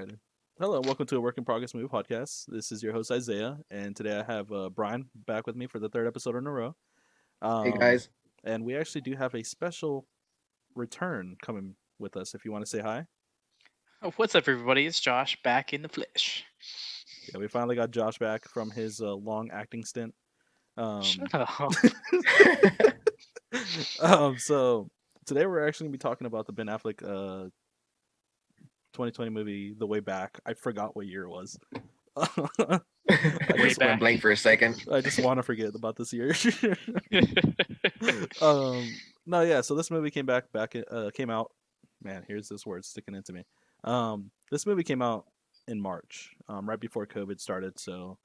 Hello, and welcome to a Work in Progress Movie Podcast. This is your host Isaiah, and today I have Brian back with me for the third episode in a row. Hey Um, guys. and we actually do have a special return coming with us. If you want to say hi, Oh, what's up, everybody? It's Josh back in the flesh. yeah, we finally got Josh back from his long acting stint. Um, Shut up. so today we're actually gonna be talking about the Ben Affleck 2020 movie, The Way Back. I forgot what year it was. I I Way just just went back. blank for a second. I just want to forget about this year. No, yeah. So this movie came out. Man, here's this word sticking into me. This movie came out in March, right before COVID started. So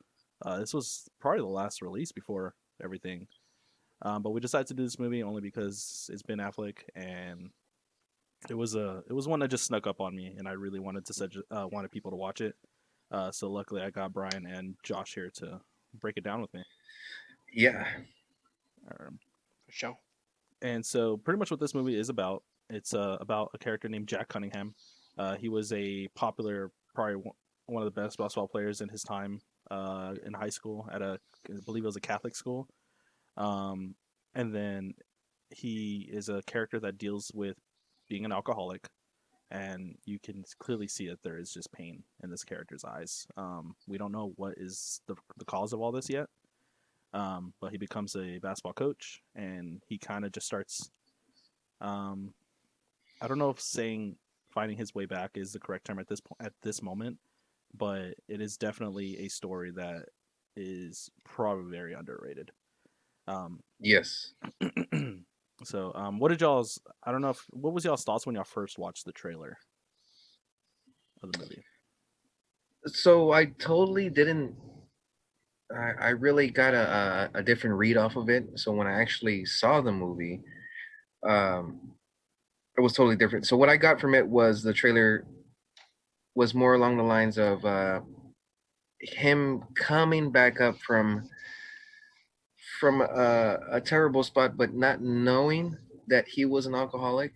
this was probably the last release before everything. But we decided to do this movie only because it's Ben Affleck, and it was one that just snuck up on me, and I really wanted people to watch it. So luckily, I got Brian and Josh here to break it down with me. Yeah. Um, For sure. And so, pretty much what this movie is about, it's about a character named Jack Cunningham. He was a popular, probably one of the best basketball players in his time in high school at I believe it was a Catholic school. Um, and then he is a character that deals with being an alcoholic, and you can clearly see that there is just pain in this character's eyes. We don't know what is the cause of all this yet, but he becomes a basketball coach, and he kind of just starts. Um, I don't know if saying finding his way back is the correct term at this moment, but it is definitely a story that is probably very underrated. Um, Yes. what did y'all's? I don't know if what was y'all's thoughts when y'all first watched the trailer of the movie? So I totally didn't. I really got a different read off of it. So when I actually saw the movie, um, it was totally different. So what I got from it was the trailer was more along the lines of him coming back up from a terrible spot, but not knowing that he was an alcoholic.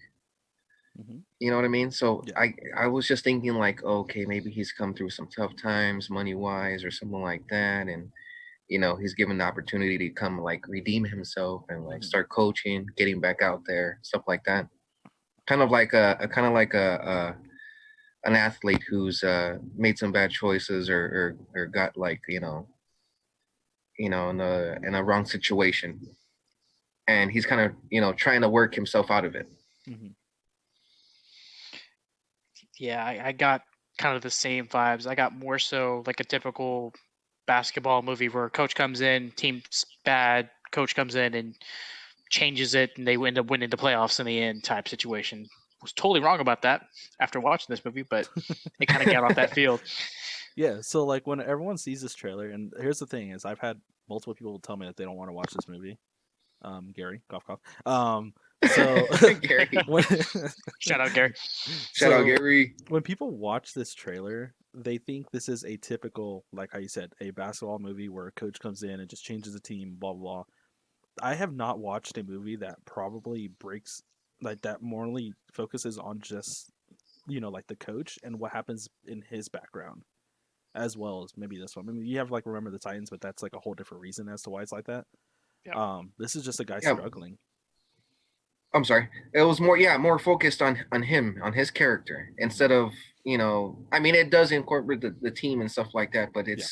Hmm. You know what I mean? So Yeah. I was just thinking like, okay, maybe he's come through some tough times, money wise, or something like that, and he's given the opportunity to come like redeem himself and like Hmm. start coaching, getting back out there, stuff like that. Kind of like a kind of like an athlete who's made some bad choices or got like in a wrong situation, and he's kind of trying to work himself out of it. Hmm. Yeah, I got kind of the same vibes. I got more so like a typical basketball movie where coach comes in, team's bad, coach comes in and changes it, and they end up winning the playoffs in the end type situation. Was totally wrong about that after watching this movie, but it kind of got off that field. Yeah. So like when everyone sees this trailer, and here's the thing: is I've had multiple people tell me that they don't want to watch this movie. Gary, cough, cough. So Gary, when Shout out, Gary. shout out so Gary. when people watch this trailer, they think this is a typical, like how you said, a basketball movie where a coach comes in and just changes the team, blah blah blah. I have not watched a movie that probably breaks like that morally focuses on just like the coach and what happens in his background as well as maybe this one. I mean, you have like Remember the Titans, but that's like a whole different reason as to why it's like that. Yep. This is just a guy Yeah, struggling. I'm sorry. It was more, yeah, more focused on him, on his character, Hmm. instead of I mean, it does incorporate the team and stuff like that, but Yeah,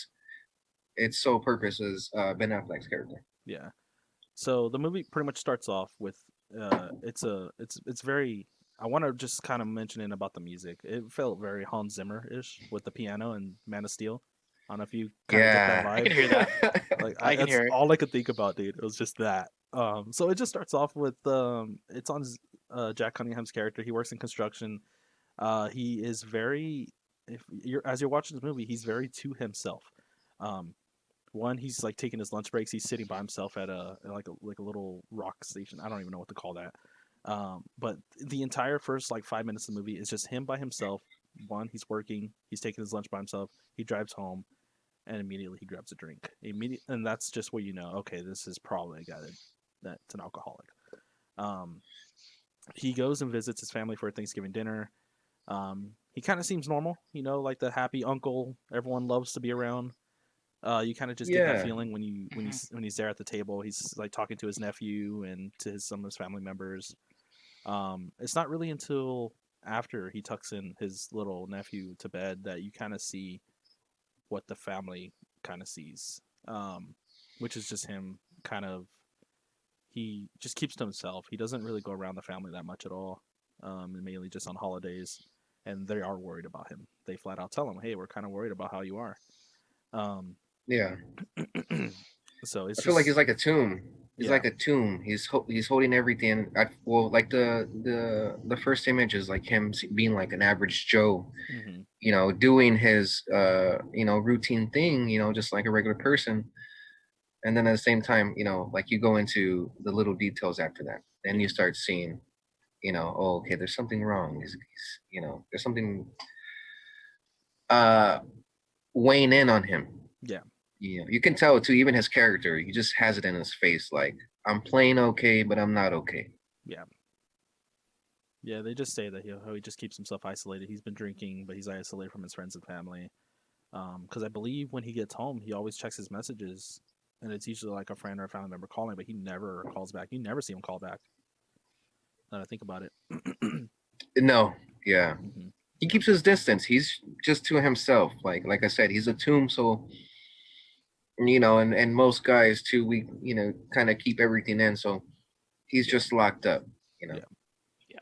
its sole purpose is Ben Affleck's character. yeah. So the movie pretty much starts off with it's very. I want to just kind of mention it about the music. It felt very Hans Zimmer ish with the piano and Man of Steel. I don't know if you kind of get that Yeah. I can vibe. hear that. I can That's hear it. all I could think about, dude. It was just that. So it just starts off with it's on Jack Cunningham's character. He works in construction. He is very if you're as you're watching this movie, he's very to himself. Um, One, he's like taking his lunch breaks. He's sitting by himself at a little rock station. I don't even know what to call that. But the entire first like 5 minutes of the movie is just him by himself. One, he's working. He's taking his lunch by himself. He drives home, and immediately he grabs a drink. And that's just where you know, okay, this is probably a guy that's an alcoholic. Um, he goes and visits his family for a Thanksgiving dinner. he kind of seems normal, like the happy uncle everyone loves to be around. You kind of just get that Yeah, feeling when Mhm. he's there at the table. He's like talking to his nephew and to some of his family members. It's not really until after he tucks in his little nephew to bed that you kind of see what the family kind of sees, which is just him kind of. He just keeps to himself. He doesn't really go around the family that much at all, and mainly just on holidays. And they are worried about him. They flat out tell him, "Hey, we're kind of worried about how you are." Um, yeah. so it's I feel like just he's like a tomb. He's yeah, like a tomb. He's holding everything. Well, like the first image is like him being like an average Joe, hmm doing his routine thing, just like a regular person. And then at the same time, like you go into the little details after that, then yeah, you start seeing, oh, okay, there's something wrong. There's something uh weighing in on him. yeah, You can tell too. Even his character, he just has it in his face, like I'm playing okay, but I'm not okay. yeah, yeah. They just say that he just keeps himself isolated. He's been drinking, but he's isolated from his friends and family. Because I believe when he gets home, he always checks his messages, and it's usually like a friend or a family member calling, but he never calls back. You never see him call back. Now that I think about it. No, yeah, hmm he keeps his distance. He's just to himself. Like I said, he's a tomb. So and most guys too, we kind of keep everything in. So he's Yeah, just locked up. You know. yeah,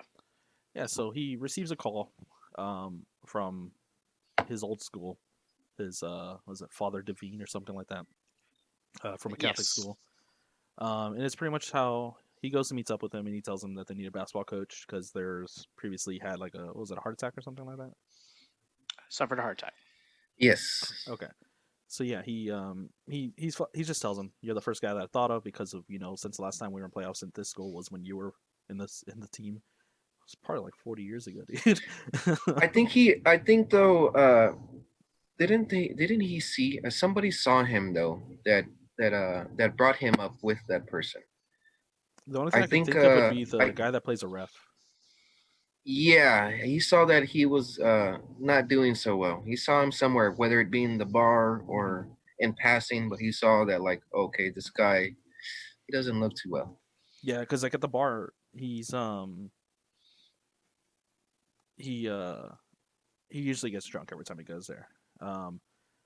yeah. So he receives a call from his old school, his was it Father Devine or something like that, from a Catholic Yes. school. And it's pretty much how he goes and meets up with him, and he tells him that they need a basketball coach because there's previously had like a what was it, a heart attack or something like that. Suffered a heart attack. Yes. Okay. So yeah, he just tells him you're the first guy that I thought of because of since the last time we were in playoffs in this school was when you were in the team. It was probably like 40 years ago, dude. I think though, didn't he see somebody saw him though that brought him up with that person. The only thing I I could think think of would be I the guy that plays a ref. yeah, he saw that he was not doing so well. He saw him somewhere, whether it be in the bar hmm or in passing, but he saw that like, okay, this guy, he doesn't look too well. Yeah, because like at the bar, he usually gets drunk every time he goes there. Um,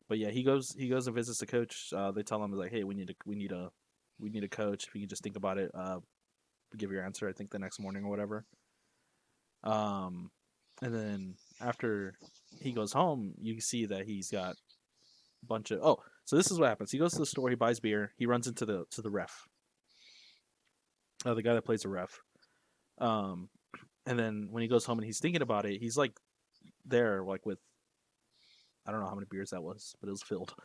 but yeah, he goes and visits the coach. They tell him like, hey, we need a coach. If you can just think about it, give your answer. I think the next morning or whatever. Um, and then after he goes home, you see that he's got a bunch of So this is what happens. He goes to the store. He buys beer. He runs into the ref, the guy that plays the ref. Um, and then when he goes home and he's thinking about it, he's like there like with I don't know how many beers that was, but it was filled.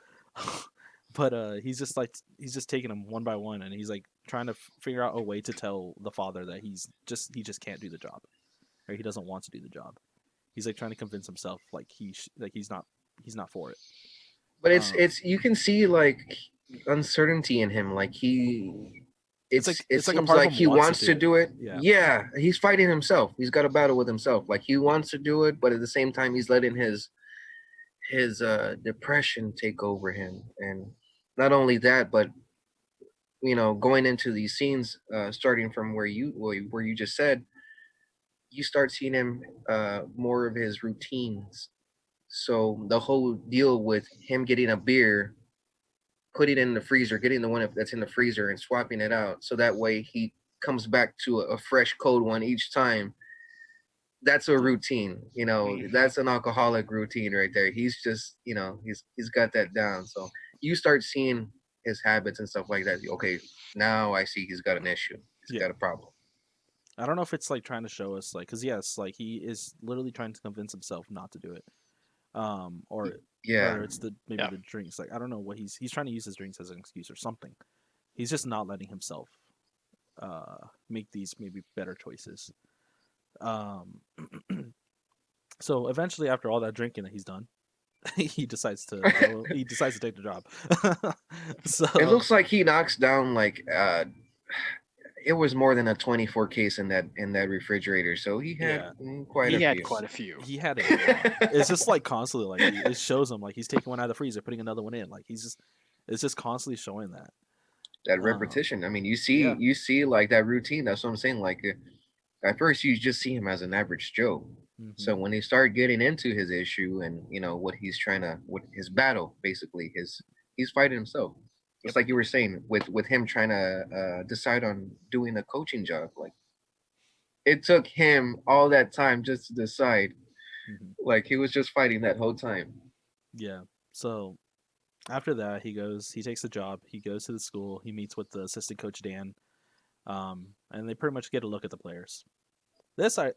But he's just taking them one by one, and he's like trying to figure out a way to tell the father that he just can't do the job, or he doesn't want to do the job. He's like trying to convince himself like he's not for it. But Um, it's you can see like uncertainty in him. Like it it's like a seems part of like him he wants to wants do to it. do it. Yeah, Yeah, he's fighting himself. He's got a battle with himself. Like he wants to do it, but at the same time he's letting his depression take over him. And not only that, but going into these scenes, starting from where you just said, you start seeing him more of his routines. So the whole deal with him getting a beer, putting it in the freezer, getting the one that's in the freezer and swapping it out, so that way he comes back to a fresh cold one each time. That's a yeah, routine. Hmm. That's an alcoholic routine right there. He's just, he's got that down. So you start seeing his habits and stuff like that. Okay, now I see he's got an issue. He's yeah. got a problem. I don't know if it's like trying to show us like because yes, like he is literally trying to convince himself not to do it. Or Yeah. it's maybe Yeah. the drinks. Like I don't know what he's trying to use his drinks as an excuse or something. He's just not letting himself make these maybe better choices. Um, so eventually, after all that drinking that he's done, he decides to go. He decides to take the job. It So looks like he knocks down like it was more than a 24 case in that refrigerator, so he had quite He a had few. quite a few. He had a lot. It's just like constantly like it shows him like he's taking one out of the freezer, putting another one in. Like it's just constantly showing that. That repetition. I mean, you yeah. see like that routine. That's what I'm saying. Like at first, you just see him as an average Joe. So Mhm. when they start getting into his issue and what he's trying to, what his battle, basically, he's fighting himself. Just like you were saying with him trying to decide on doing a coaching job. Like it took him all that time just to decide. Mhm. Like he was just fighting that whole time. Yeah. So after that, he takes the job, he goes to the school, he meets with the assistant coach Dan, and they pretty much get a look at the players. This I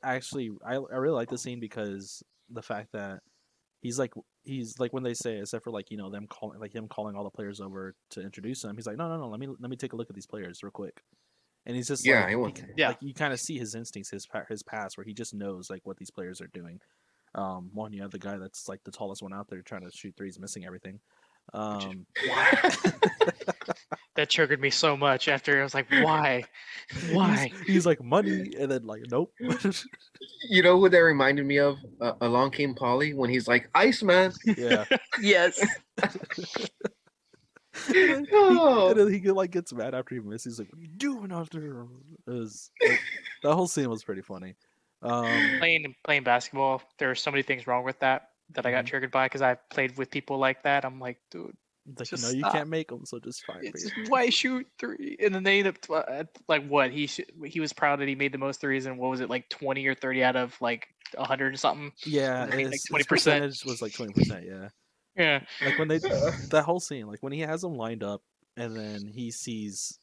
really like the scene because the fact that he's like when they say, except for like them calling like him calling all the players over to introduce them, he's like no, let me take a look at these players real quick, and he's just Yeah, like he was. Yeah. like you kind of see his instincts, his past, where he just knows like what these players are doing. One, you have the guy that's like the tallest one out there trying to shoot threes, missing everything. Why? That triggered me so much after I was like, why? Why? He's like money, and then like nope. You know what that reminded me of? Along Came Polly when he's like Iceman. Yeah. Yes. Oh. And then he like gets mad after he misses. He's like, "What are you doing out there?" That whole scene was pretty funny. Playing basketball, there are so many things wrong with that I got Mhm. triggered by because I've played with people like that. I'm like, dude, It's like just you stop. can't make them, so just fine. It's just, why shoot three? And then they end up like what he was proud that he made the most threes, and what was it, like 20 or 30 out of like 100 or something? Yeah, And then he's like his 20%. percentage was like 20%. Yeah, Yeah. like when they that whole scene, like when he has them lined up, and then he sees,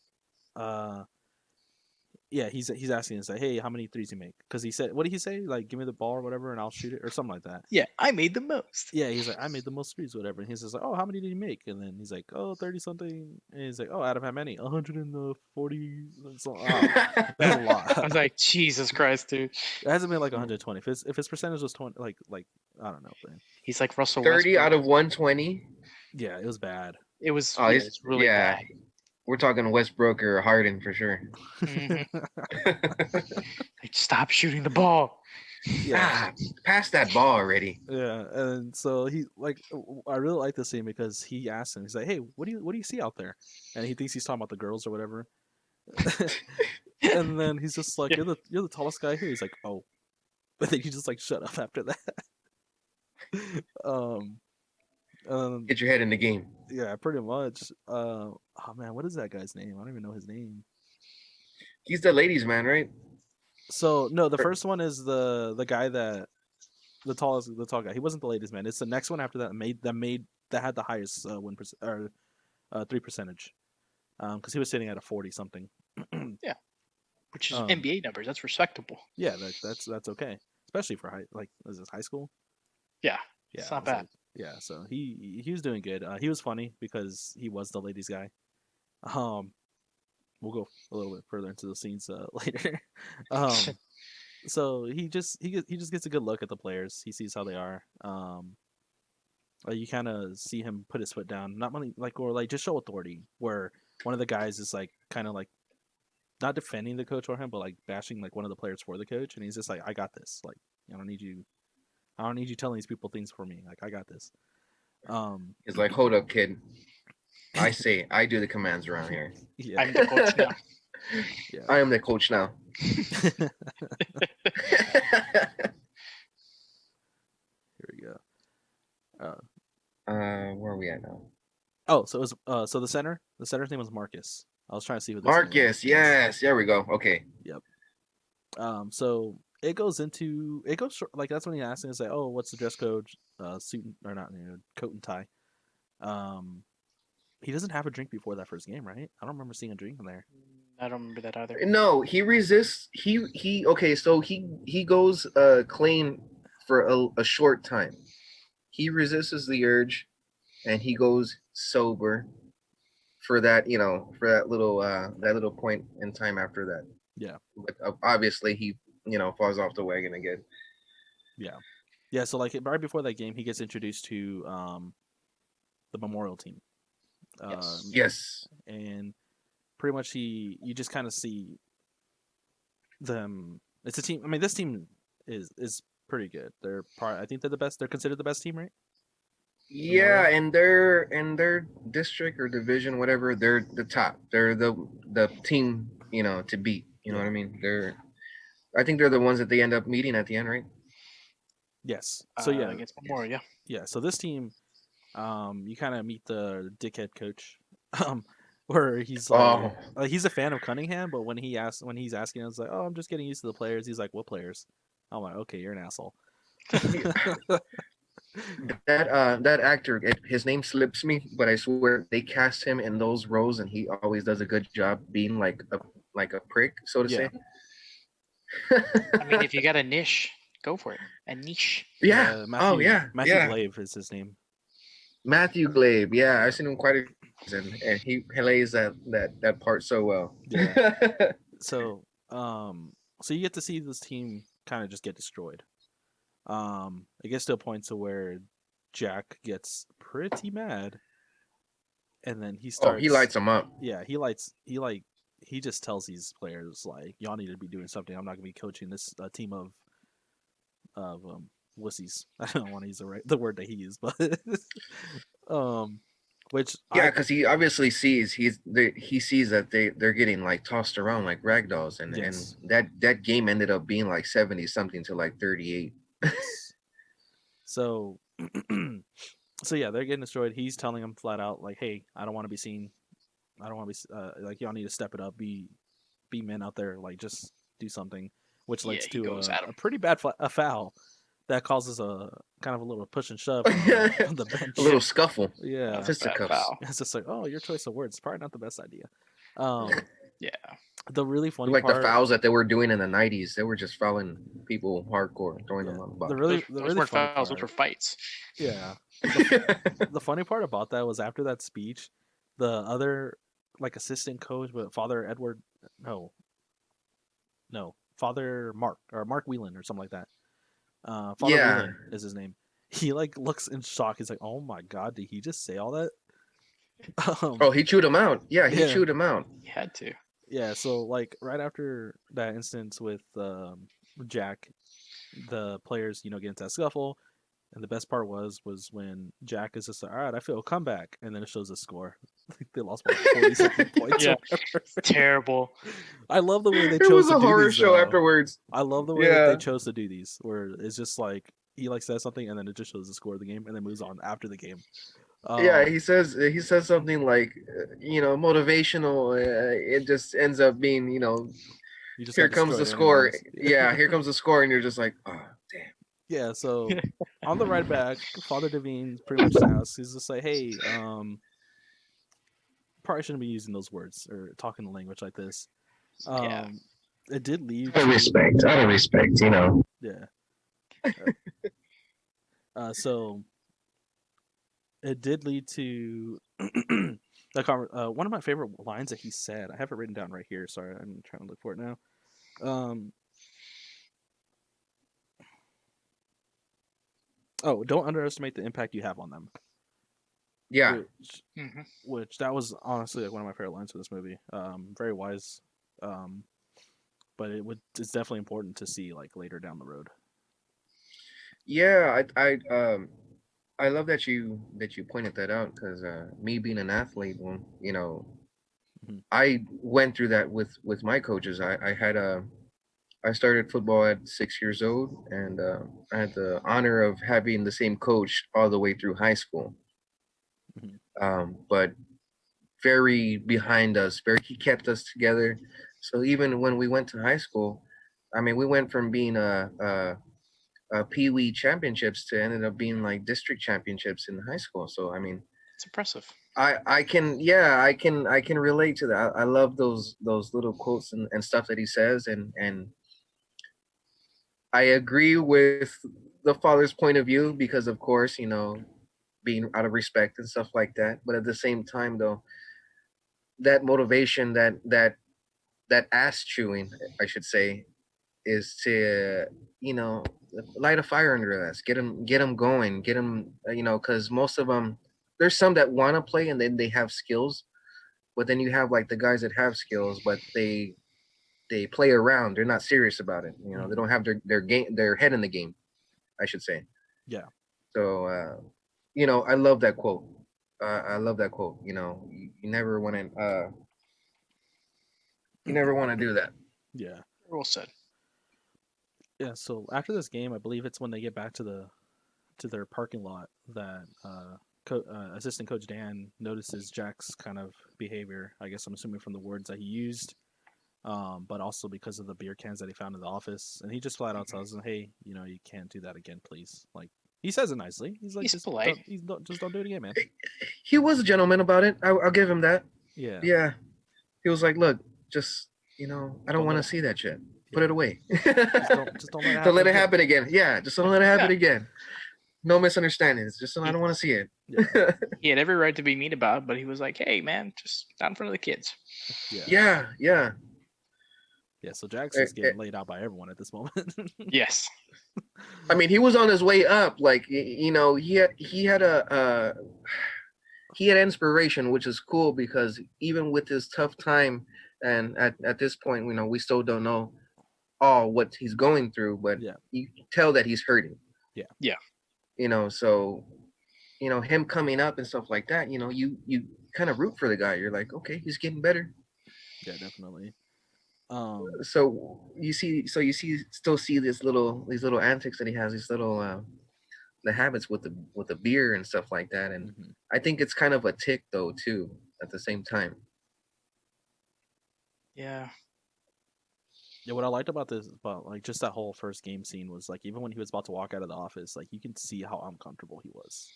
yeah, he's asking us like, hey, how many threes you make? Because he said, what did he say? Like, give me the ball or whatever, and I'll shoot it or something like that. Yeah, I made the most. Yeah, he's like, I made the most threes, whatever. And he's just like, oh, how many did he make? And then he's like, oh, 30 something. And he's like, oh, out of how many? 140. So, that's a lot. I was like, Jesus Christ, dude. It hasn't been like 120. If his percentage was 20, like I don't know, man. He's like Russell 30 Westbrook. out of 120. Yeah, it was bad. It was, Oh, yeah, it's really yeah. bad. We're talking Westbrook or Harden for sure. Mhm. Like, stop shooting the ball. Yeah, Pass that ball already. yeah. And so he like, I really like this scene because he asked him, he's like, hey, what do you see out there? And he thinks he's talking about the girls or whatever. And then he's just like, Yeah. you're the tallest guy here. He's like, oh, but then he just like shut up after that. um, Get your head in the game. yeah, pretty much. Oh man, what is that guy's name? I don't even know his name. He's the ladies' man, right? So no, the first one is the guy that the tall guy. He wasn't the latest man. It's the next one after that that had the highest win or 3 percentage. Because he was sitting at a 40 something. Yeah. Which is Um, NBA numbers. That's respectable. Yeah, that's okay, especially for is this high school? Yeah. Yeah, It's not it's bad. like- yeah, so he was doing good. He was funny because he was the ladies guy. We'll go a little bit further into the scenes later. So he just gets a good look at the players. He sees how they are. You kind of see him put his foot down, not really like or like just show authority. Where one of the guys is like kind of like not defending the coach or him, but like bashing like one of the players for the coach, and he's just like, I got this. Like I don't need you telling these people things for me. Like I got this. He's like, hold up, kid. I do the commands around here. Yeah. I'm the coach now. Yeah. I am the coach now. Here we go. Where are we at now? Oh, so it was so the center's name was Marcus. I was trying to see who this one was. Marcus, yes, there we go. Okay. Yep. So it goes like that's when he asked me, it's like, oh, what's the dress code? Suit or not, coat and tie. He doesn't have a drink before that first game, right? I don't remember seeing a drink in there. I don't remember that either. No, he resists. He okay. So he goes clean for a short time. He resists the urge, and he goes sober for that that little point in time after that. Yeah. But obviously he falls off the wagon again. Yeah. So like right before that game, he gets introduced to the memorial team. Yes. Yes. And pretty much you just kind of see them. It's a team. I mean, this team is pretty good. I think they're the best. They're considered the best team, right? Yeah, Memorial. and in their district or division, whatever, they're the top. They're the team, to beat. You know what Yeah. I mean? I think they're the ones that they end up meeting at the end, right? Yes. So yeah, Against Memorial, yeah. yeah. So this team, you kind of meet the dickhead coach, where he's Oh, like he's a fan of Cunningham, but when he's asking, us like, oh, I'm just getting used to the players. He's like, what players? I'm like, okay, you're an asshole. yeah, that actor, his name slips me, but I swear they cast him in those roles, and he always does a good job being like a prick, so to Yeah. say. I mean, if you got a niche, go for it. A niche. Yeah. Yeah, Oh yeah. Matthew Yeah. Glave is his name. Matthew Glabe. Yeah, I've seen him quite a and he plays that part so well. Yeah. So so you get to see this team kind of just get destroyed. It gets to a point to where Jack gets pretty mad, and then he Oh, he starts. lights him up. Yeah, he just tells these players like, y'all need to be doing something. I'm not gonna be coaching this team of wussies. I don't want to use the word that he used, but um, which Yeah, I because he obviously he sees that they're getting like tossed around like rag dolls, and yes, that game ended up being like 70 something to like 38. yes. So so yeah, they're getting destroyed. He's telling them flat out like, hey, I don't want to be seen. I don't want to be like, y'all need to step it up. Be men out there. Like, just do something. Which Yeah, leads he to goes at him. a pretty bad a foul that causes a kind of a little push and shove on the on the A bench. little scuffle, Yeah, That's a bad fisticuffs. foul. it's just like, oh, your choice of words probably not the best idea. Um, Yeah. the really funny Like the part, fouls that they were doing in the 90s, they were just fouling people hardcore, throwing yeah, them on the box. the Those really weren't funny fouls. Those part, were fights. yeah, the funny part about that was after that speech, the other like assistant coach, but Father Edward, no, no, Father Mark or Mark Whelan or something like that. Father Yeah. Whelan is his name. He like looks in shock. He's like, "Oh my god, did he just say all that?" Oh, he chewed him out. Yeah, he Yeah, chewed him out. He had to. yeah. So like right after that instance with Jack, the players get into that scuffle, and the best part was when Jack is just like, "All right, I feel a comeback," and then it shows the score. Like they lost by like 40 something points Yeah. or whatever. Terrible. I love the way they It chose was to a do horror these show though. afterwards. I love the way that they Yeah. chose to do these, where it's just like he like says something and then it just shows the score of the game and then moves on after the game. Yeah, Um, he says something like, motivational. It just ends up being, you just here got comes the destroyed score. anyways. Yeah, here comes the score, and you're just like, oh, damn. Yeah. So on the ride back, Father Devine pretty much asks, he's just like, hey, probably shouldn't be using those words or talking the language like this. Yeah. Um, it did lead Out of to respect, yeah. So it did lead to one of my favorite lines that he said. I have it written down right here. Sorry, I'm trying to look for it now. Um, oh, don't underestimate the impact you have on them. Yeah, Which, hmm which that was honestly like one of my favorite lines for this movie. Very wise. Um, but it's definitely important to see like later down the road. yeah. I love that you pointed that out because me being an athlete, well, Mhm. I went through that with my coaches. I started football at 6 years old, and I had the honor of having the same coach all the way through high school. Mhm. But very behind us. Very he kept us together. So even when we went to high school, I mean, we went from being a Pee Wee championships to ended up being like district championships in high school. So I mean, It's impressive. I can yeah I can relate to that. I love those little quotes and stuff that he says, and I agree with the father's point of view because of course being out of respect and stuff like that. But at the same time though, that motivation that ass chewing, I should say, is to light a fire under their ass, get them going, get them, because most of them, there's some that want to play and then they have skills, but then you have like the guys that have skills, but they play around. They're not serious about it. You know, they don't have their head in the game, I should say. Yeah. So you know, I love that quote. I love that quote. You know, you never want to do that. Yeah. Well said. Yeah. So after this game, I believe it's when they get back to their parking lot that assistant coach Dan notices Jack's kind of behavior. I guess I'm assuming from the words that he used, but also because of the beer cans that he found in the office. And he just flat out tells him, "Hey, you know, you can't do that again, please." Like he says it nicely. He's like, He's "Just polite. just don't do it again, man." He was a gentleman about it. I'll give him that. Yeah. Yeah, he was like, "Look, just I don't Don't want let to it- see that shit. Put Yeah. it away. Just don't let it Don't let happen it happen again. Yeah, just don't let it happen Yeah. again. No misunderstandings. Just I don't want to see it." Yeah. He had every right to be mean about it, but he was like, "Hey, man, just not in front of the kids." Yeah. Yeah, yeah. Yeah. So Jack's Eh, is eh, getting laid out by everyone at this moment. Yes. I mean, he was on his way up. Like you know, he had inspiration, which is cool because even with his tough time, and at this point, you know, we still don't know all what he's going through, but Yeah. you can tell that he's hurting. Yeah. Yeah. You know, so you know him coming up and stuff like that. You know, you kind of root for the guy. You're like, okay, he's getting better. Yeah. Definitely. So you still see these little antics that he has, these little the habits with the beer and stuff like that. And Mhm. I think it's kind of a tick though too at the same time. Yeah. Yeah, what I liked about this, about like just that whole first game scene was like even when he was about to walk out of the office, like you can see how uncomfortable he was.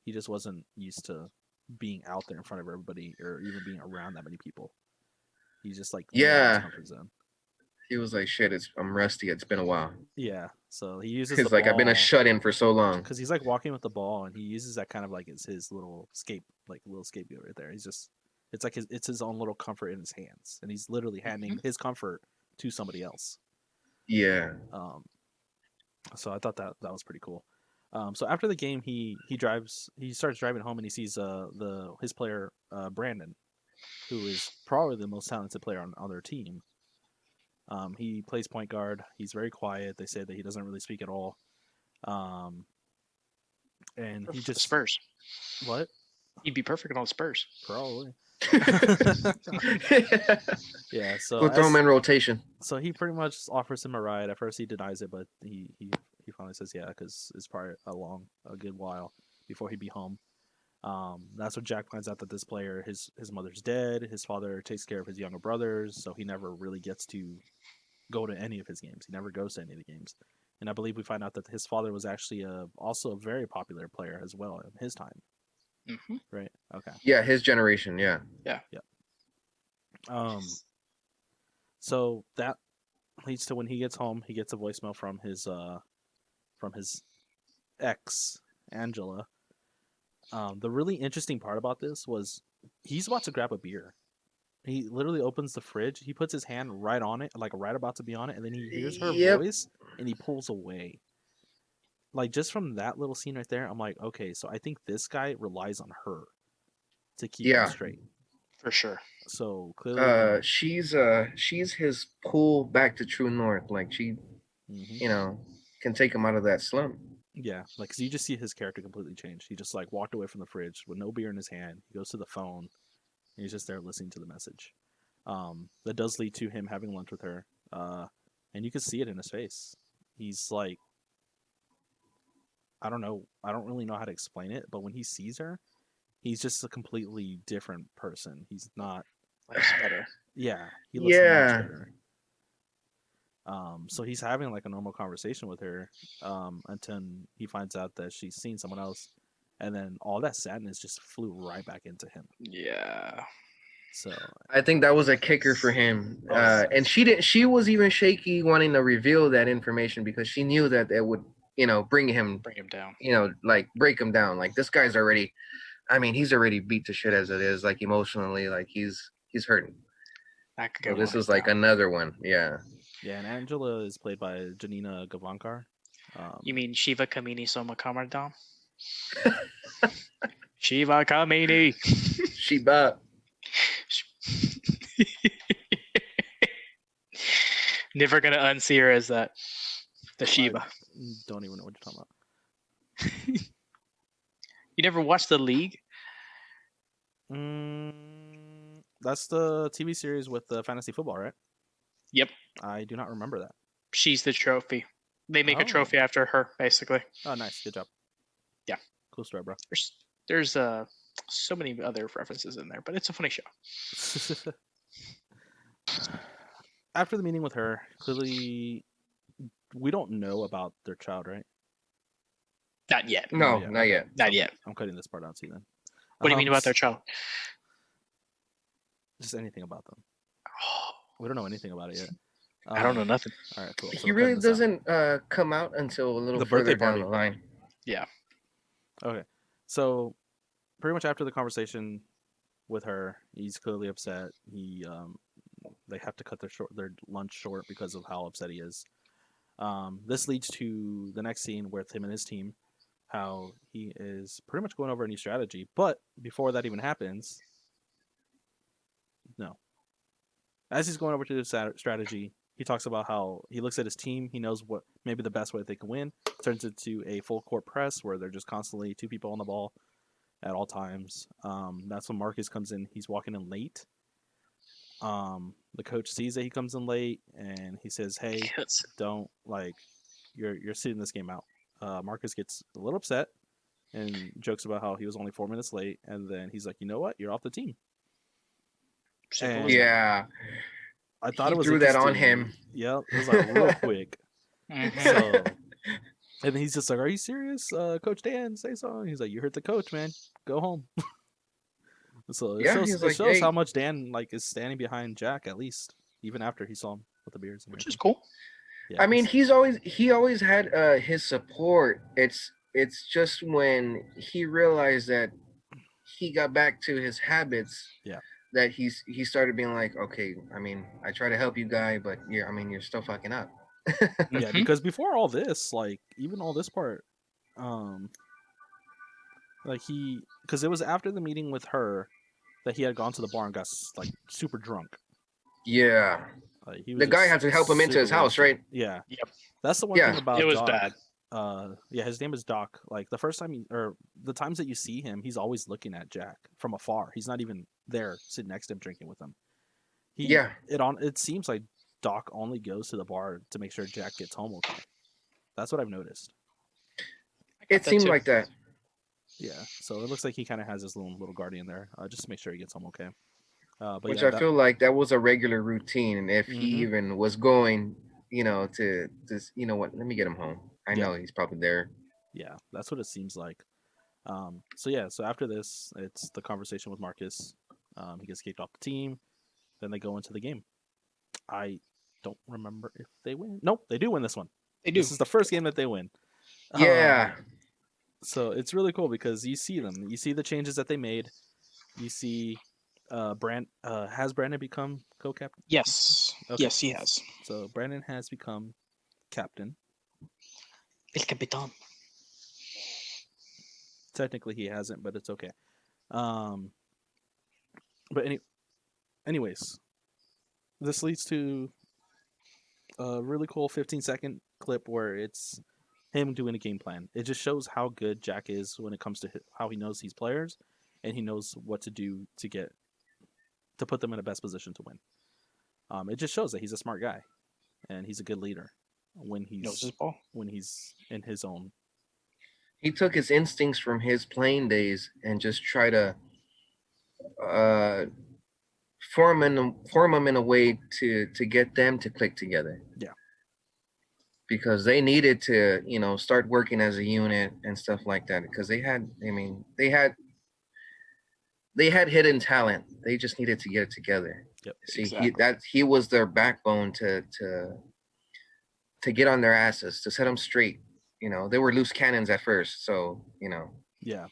He just wasn't used to being out there in front of everybody or even being around that many people. He's just like in his Yeah, comfort zone. he was like, "Shit, I'm rusty. It's been a while." Yeah, so he uses the He's like, "I've been a ball shut in for so long." because he's like walking with the ball, and he uses that kind of like as his little little scapegoat right there. He's just it's like it's his own little comfort in his hands, and he's literally handing his comfort to somebody else. Yeah, Um, so I thought that was pretty cool. So after the game, he starts driving home and he sees his player Brandon, who is probably the most talented player on their team. He plays point guard. He's very quiet. They say that he doesn't really speak at all. Um, and he For the just Spurs. what? He'd be perfect on the Spurs. Probably. Yeah. we'll throw him in rotation. So he pretty much offers him a ride. At first he denies it, but he finally says yeah because it's probably a good while before he'd be home. That's when Jack finds out that this player, his mother's dead. His father takes care of his younger brothers, so he never really gets to go to any of his games. He never goes to any of the games. And I believe we find out that his father was actually also a very popular player as well in his time. Mm-hmm. Right. Okay. Yeah, his generation. Yeah. Yeah. Yeah. So that leads to when he gets home, he gets a voicemail from his ex Angela. The really interesting part about this was he's about to grab a beer. He literally opens the fridge. He puts his hand right on it, like right about to be on it, and then he hears her Yep. voice and he pulls away. Like just from that little scene right there, I'm like, okay, so I think this guy relies on her to keep him Yeah. straight. For sure. So clearly, She's his pull back to true north. Like she, mhm. you know, can take him out of that slump. Yeah, like 'cause you just see his character completely change. He just like walked away from the fridge with no beer in his hand. He goes to the phone, and he's just there listening to the message. That does lead to him having lunch with her, and you can see it in his face. He's like, I don't know, I don't really know how to explain it, but when he sees her, he's just a completely different person. He's not. Life's better. Yeah, he looks much Yeah. better. So he's having like a normal conversation with her, until he finds out that she's seen someone else, and then all that sadness just flew right back into him. Yeah. So, I think that was a kicker for him. Oh, yeah. And she didn't. She was even shaky wanting to reveal that information because she knew that it would, you know, bring him, Bring him down. you know, like break him down. Like this guy's already. I mean, he's already beat to shit as it is. Like emotionally, like he's hurting. That could So go this on is like down. another one. Yeah. yeah, and Angela is played by Janina Gavankar. You mean Shiva Kamini Soma Kamardam? Shiva Kamini. Sheba. Never gonna unsee her as that. The Shiba. Don't even know what you're talking about. You never watched The League? That's the TV series with the fantasy football, right? Yep. I do not remember that. She's the trophy. They make a trophy after her, basically. Oh, nice. Good job. Yeah. Cool story, bro. There's so many other references in there, but it's a funny show. After the meeting with her, clearly we don't know about their child, right? Not yet. No, not yet. Not yet. I'm cutting this part out too then. What do you mean about their child? Just anything about them. We don't know anything about it yet. I don't know nothing. All right, cool. So He really doesn't come out until a little further down the line. Yeah. Okay. So pretty much after the conversation with her, he's clearly upset. They have to cut their lunch short because of how upset he is. This leads to the next scene with him and his team, how he is pretty much going over a new strategy. But before that even happens, as he's going over to the strategy, he talks about how he looks at his team. He knows what maybe the best way they can win. Turns into a full court press where they're just constantly two people on the ball at all times. That's when Marcus comes in. He's walking in late. The coach sees that he comes in late and he says, "Hey, don't you're sitting this game out." Marcus gets a little upset and jokes about how he was only 4 minutes late, and then he's like, "You know what? You're off the team." Yeah, I thought he it was threw that on him. Yeah, it was like real quick. Mm-hmm. So, and he's just like, "Are you serious, Coach Dan? Say something." He's like, "You hurt the coach, man. Go home." So it shows how much Dan is standing behind Jack, at least even after he saw him with the beards, which is cool. Yeah, I mean, he always had his support. It's just when he realized that he got back to his habits. Yeah. That he started being like, okay, I mean, I try to help you, guy, but you're still fucking up. Yeah, because before all this, even all this part, because it was after the meeting with her that he had gone to the bar and got super drunk. Yeah. The guy had to help him into his house, right? Yeah. Yep. That's the one thing about it was Doc. bad. Yeah, his name is Doc. The first time the times that you see him, he's always looking at Jack from afar. He's not even there sitting next to him drinking with him. It seems like Doc only goes to the bar to make sure Jack gets home okay. That's what I've noticed. It seemed like that. Yeah, so it looks like he kind of has his little guardian there, just to make sure he gets home okay. But which I feel like that was a regular routine, and if he even was going, to this, what? Let me get him home. I know he's probably there. Yeah, that's what it seems like. So after this, it's the conversation with Marcus. He gets kicked off the team. Then they go into the game. I don't remember if they win. Nope, they do win this one. They do. This is the first game that they win. Yeah. So it's really cool because you see them. You see the changes that they made. You see has Brandon become co-captain? Yes. Okay. Yes, he has. So Brandon has become captain. El Capitán. Technically he hasn't, but it's okay. But anyways, this leads to a really cool 15-second clip where it's him doing a game plan. It just shows how good Jack is when it comes to how he knows these players and he knows what to do to put them in the best position to win. It just shows that he's a smart guy and he's a good leader when knows his ball. When he's in his own. He took his instincts from his playing days and just try to form them in a way to get them to click together. Yeah. Because they needed to, start working as a unit and stuff like that. Because they had hidden talent. They just needed to get it together. Yep. See, exactly. he was their backbone to get on their asses, to set them straight. They were loose cannons at first, so Yeah.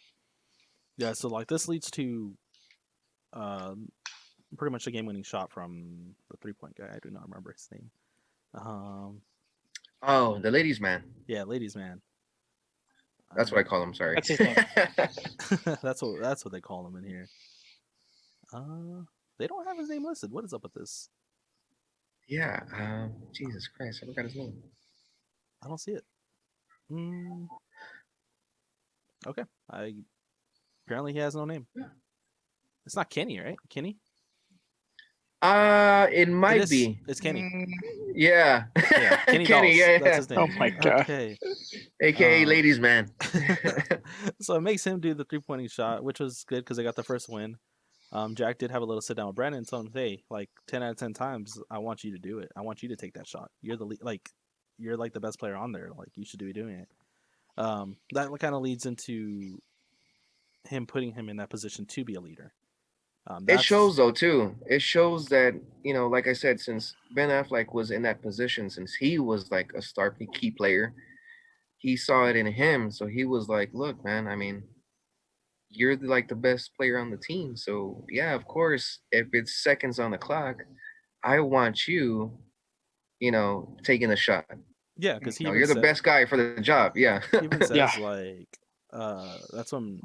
So this leads to pretty much a game-winning shot from the 3-point guy. I do not remember his name. Oh, the ladies' man. Yeah, ladies' man. That's what I call him. Sorry. That's his name. that's what they call him in here. They don't have his name listed. What is up with this? Yeah. Jesus Christ, I forgot his name. I don't see it. Mm, okay. Apparently he has no name. It's not Kenny, right? Kenny? It It might is. be. It's Kenny. Yeah. Yeah, Kenny Kenny. Dolls. Yeah, That's yeah. his Oh name. my god. Okay. AKA Ladies Man. So it makes him do the 3-pointing shot, which was good because they got the first win. Jack did have a little sit down with Brandon and told him, "Hey, like 10 out of 10 times, I want you to do it. I want you to take that shot. You're like the best player on there. Like you should be doing it." That kind of leads into him putting him in that position to be a leader. It That's shows though too. It shows that, like I said, since Ben Affleck was in that position, since he was like a star key player, he saw it in him. So he was like, "Look, man. I mean, you're like the best player on the team. So yeah, of course, if it's seconds on the clock, I want you, taking the shot. yeah, because You're the best guy for the job. Yeah." he even Yeah. says like that's when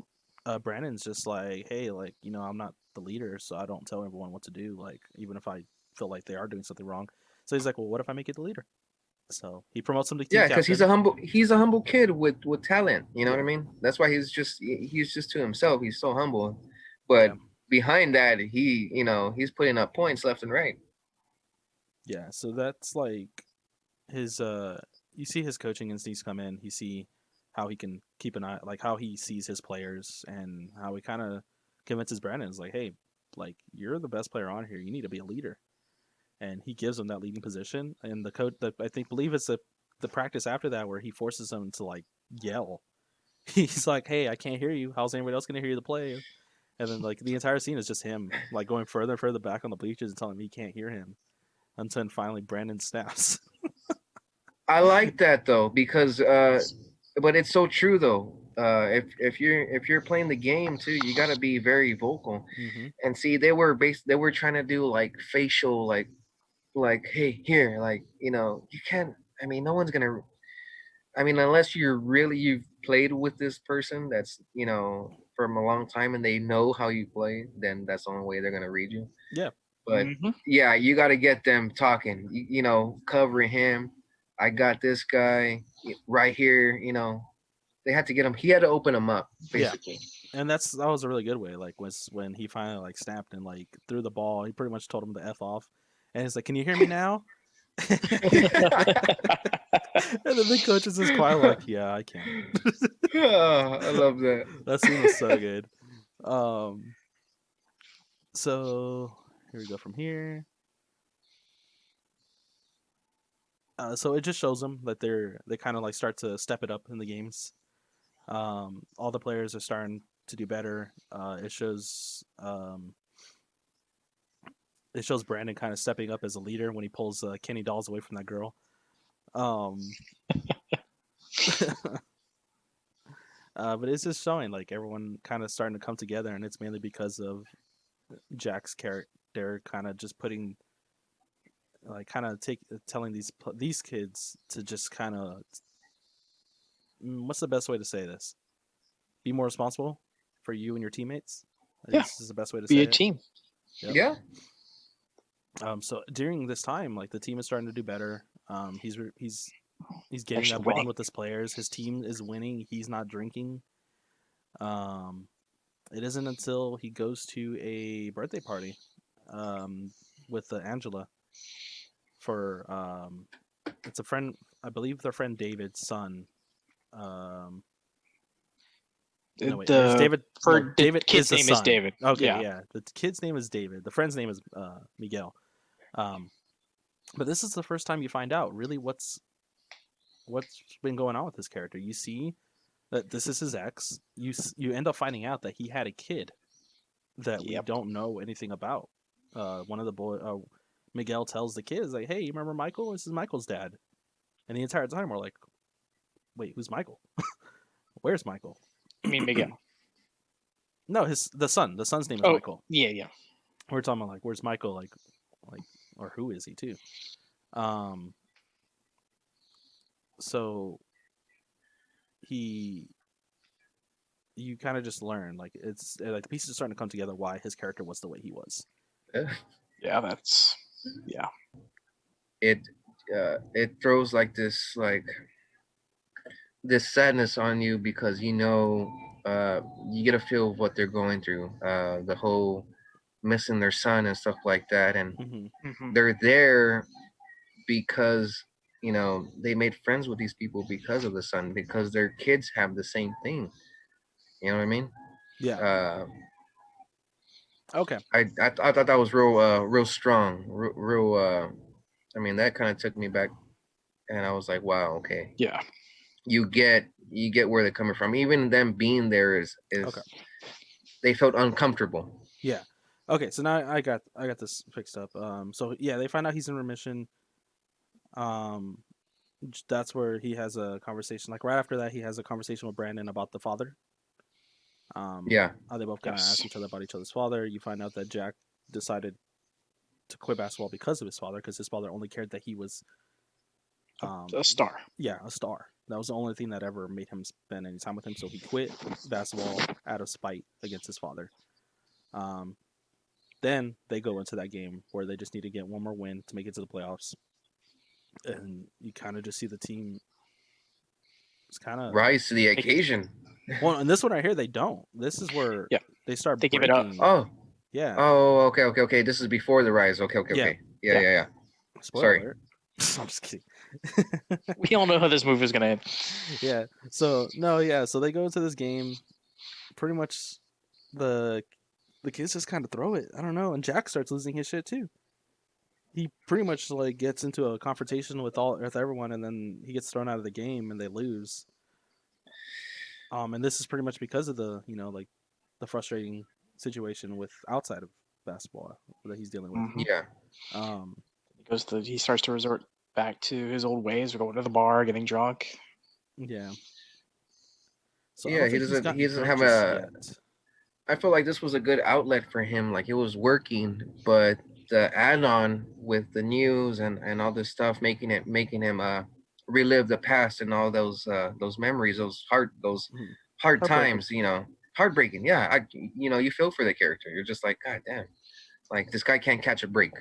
Brandon's just like, hey, like I'm not the leader, so I don't tell everyone what to do, like even if I feel like they are doing something wrong. So he's like, well, what if I make you the leader? So he promotes him to team Yeah, because captain. he's a humble kid with talent. You know what Yeah, I mean? That's why he's just to himself. He's so humble, yeah, but behind that, he's putting up points left and right. yeah. So that's like his you see his coaching instincts come in. You see how he can keep an eye, like how he sees his players and how he kind of convinces Brandon is like, hey, like you're the best player on here, you need to be a leader. And he gives him that leading position. And the coach, I think, believe it's the practice after that where he forces him to like yell. He's like, "Hey, I can't hear you. How's anybody else gonna hear you the play?" And then like the entire scene is just him like going further and further back on the bleachers and telling him he can't hear him until finally Brandon snaps. I like that though because but it's so true though. If you're playing the game too, you got to be very vocal. Mm-hmm. And see, they were trying to do like facial like hey here like you can't. I mean, no one's gonna. I mean, unless you've played with this person that's from a long time and they know how you play, then that's the only way they're gonna read you. Yeah, But Hmm. yeah, you got to get them talking. Covering him. I got this guy right here. They had to get him. He had to open him up yeah. basically. And that was a really good way. Like was when he finally like snapped and like threw the ball. He pretty much told him to f off. And he's like, "Can you hear me now?" And then the coach is just quiet, like, "Yeah, I can." I love that. That scene was so good. Um, so here we go from here. So it just shows them that they kind of like start to step it up in the games. All the players are starting to do better. It shows Brandon kind of stepping up as a leader when he pulls Kenny Dolls away from that girl. Um, but it's just showing like everyone kind of starting to come together, and it's mainly because of Jack's character kind of just putting like kind of telling these kids to just kind of what's the best way to say this? Be more responsible for you and your teammates. I Yeah. guess this is the best way to Be say a it. team. Yep. Yeah. So during this time, like the team is starting to do better. He's getting Actually that bond winning. with his players. His team is winning. He's not drinking. Um, it isn't until he goes to a birthday party, with Angela for it's a friend. I believe their friend David's son. Um, no wait, there's The David. No, for the David is kid's the name is son. David. Okay, Yeah. yeah, the kid's name is David. The friend's name is Miguel. Um, but this is the first time you find out really what's been going on with this character. You see that this is his ex. You end up finding out that he had a kid that we Yep. don't know anything about. One of the Miguel tells the kids like, "Hey, you remember Michael? This is Michael's dad." And the entire time we're like, "Wait, who's Michael? Where's Michael?" I mean Miguel. No, the son. The son's name is Oh, Michael. yeah, yeah. We're talking about like, where's Michael? Like, or who is he too? Um, so he you kind of just learn like it's like the pieces are starting to come together why his character was the way he was. Yeah. Yeah, that's yeah. it it throws like this sadness on you because you get a feel of what they're going through, the whole missing their son and stuff like that, and Hmm. Hmm. they're there because they made friends with these people because of the son, because their kids have the same thing. You know what I mean? Yeah. uh Okay. I thought that was real strong, real I mean, that kind of took me back, and I was like, wow, okay. Yeah. You get where they're coming from. Even them being there is Okay. they felt uncomfortable. Yeah. Okay. So now I got this fixed up. So yeah, they find out he's in remission. Um, that's where he has a conversation. Like right after that, he has a conversation with Brandon about the father. Yeah. How they both kind of Yes. ask each other about each other's father. You find out that Jack decided to quit basketball because of his father, because his father only cared that he was, A star. yeah, a star. That was the only thing that ever made him spend any time with him. So he quit basketball out of spite against his father. Um, then they go into that game where they just need to get one more win to make it to the playoffs, and you kind of just see the team. It's kind of Rise to the occasion. well, and this one right here they don't. This is where Yeah. they start They give it up. breaking. Oh. Yeah, Oh, okay. This is before the rise. Okay. Yeah. Yeah. spoiler Sorry. alert. I'm just kidding. We all know how this movie is gonna end. Yeah. So no, yeah. So they go into this game. Pretty much, the kids just kind of throw it. I don't know. And Jack starts losing his shit too. He pretty much like gets into a confrontation with everyone, and then he gets thrown out of the game, and they lose. And this is pretty much because of the like the frustrating situation with outside of basketball that he's dealing with. Mhm. Yeah. Um, He starts to resort back to his old ways of going to the bar, getting drunk. yeah. So I Yeah, don't he think he's doesn't he gotten doesn't drunk have just a yet. I feel like this was a good outlet for him. Like, it was working, but the add-on with the news and all this stuff, making him relive the past and all those memories, those Mhm. hard Heartbreaking. times, heartbreaking. Yeah, you feel for the character. You're just like, God damn, like, this guy can't catch a break.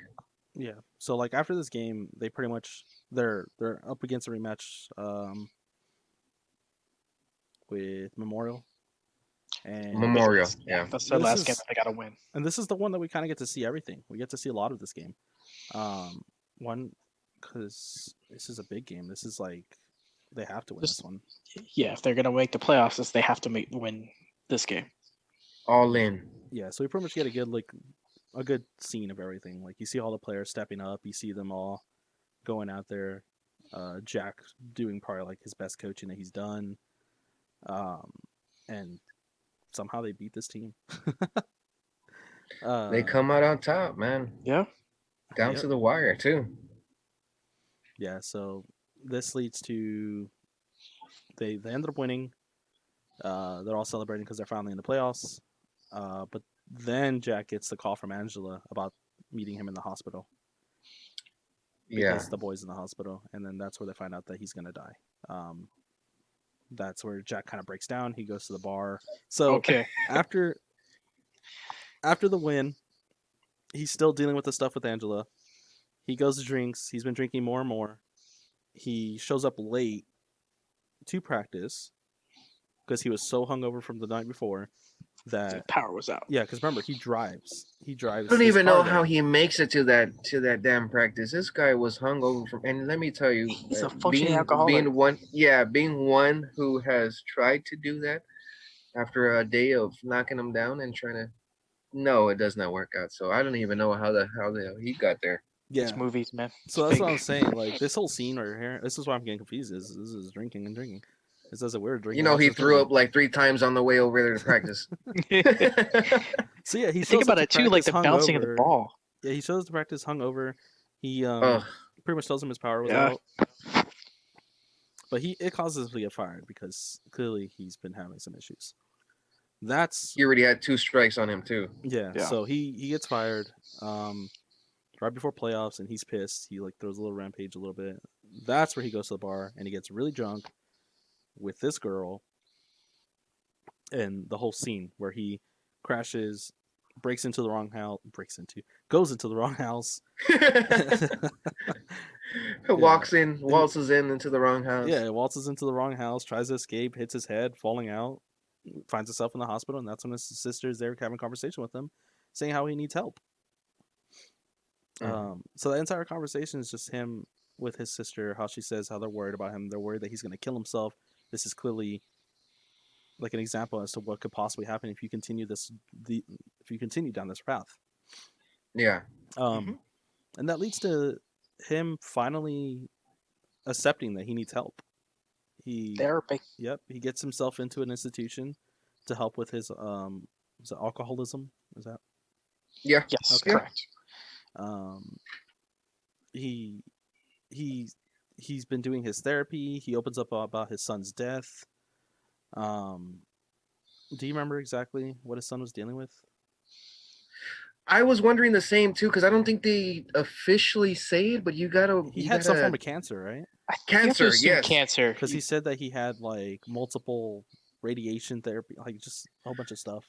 Yeah. So like after this game, they pretty much they're up against a rematch with Memorial, and Memorial, yeah. That's their this last game is that they gotta win. the one that we kind of get to see everything. We get to see a lot of this game. Um, one because this is a big game. This is like they have to win this Just- one. Yeah, if they're gonna make the playoffs, they have to win this game. All in. Yeah. So we pretty much get a good scene of everything. Like you see all the players stepping up. You see them all going out there. Jack doing probably like his best coaching that he's done. And somehow they beat this team. They come out on top, man. Yeah. Down Yep. to the wire too. Yeah, so this leads to they ended up winning. They're all celebrating because they're finally in the playoffs. But then Jack gets the call from Angela about meeting him in the hospital Yeah. because the boy's in the hospital, and then that's where they find out that he's gonna die. That's where Jack kind of breaks down. He goes to the bar. So Okay. after the win, he's still dealing with the stuff with Angela. He goes to drinks. He's been drinking more and more. He shows up late to practice because he was so hungover from the night before The that power was out. yeah. Because remember, he drives. He I drives. don't his even car know how there. he makes it to that damn practice. This guy was hungover from, and let me tell you, He's a functioning alcoholic. being one who has tried to do that after a day of knocking him down and trying to, no, it does not work out. So I don't even know how the hell he got there. Yeah. It's movies, man. So It's that's fake. what I'm saying. Like this whole scene right here. This is why I'm getting confused. This is drinking and drinking. It says that we're drinking. He watching this threw movie. up like 3 times on the way over there to practice. So yeah, he Think shows about up it to too, like practice the bouncing of the hungover. ball. Yeah, he shows up to practice hungover. He Ugh. pretty much tells him his power was Yeah. out. But it causes him to get fired because clearly he's been having some issues. That's He already had 2 strikes on him too. yeah. Yeah. So he gets fired right before playoffs, and he's pissed. He like throws a little rampage a little bit. That's where he goes to the bar and he gets really drunk with this girl, and the whole scene where he crashes, goes into the wrong house, waltzes in into the wrong house. Yeah, waltzes into the wrong house, tries to escape, hits his head, falling out, finds himself in the hospital, and that's when his sister is there having a conversation with him, saying how he needs help. So the entire conversation is just him with his sister, how she says how they're worried about him. They're worried that he's going to kill himself. This is clearly like an example as to what could possibly happen if you continue if you continue down this path. Yeah. And that leads to him finally accepting that he needs help. Therapy. Yep, he gets himself into an institution to help with his is it alcoholism? Is that? Yeah. Yes, Okay. correct. He he's been doing his therapy. He opens up about his son's death. Do you remember exactly what his son was dealing with? I was wondering the same too, because I don't think they officially say it, but he had some form of cancer, right? I think you have to Cancer, assume yes. cancer. Because he said that he had like multiple radiation therapy, like just a whole bunch of stuff.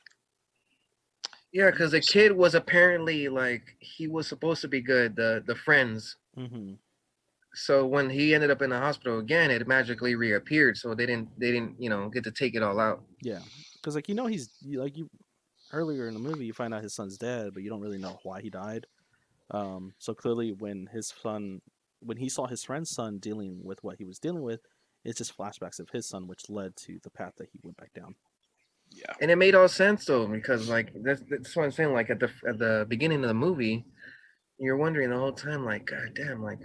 Yeah, because the kid was apparently like he was supposed to be good. The friends. Mm-hmm. So when he ended up in the hospital again, it magically reappeared. So they didn't get to take it all out. Yeah, because like he's like you earlier in the movie you find out his son's dead, but you don't really know why he died. So clearly when he saw his friend's son dealing with what he was dealing with, it's just flashbacks of his son, which led to the path that he went back down. Yeah, and it made all sense though, because like that's what I'm saying. Like at the beginning of the movie, you're wondering the whole time, like, God damn, like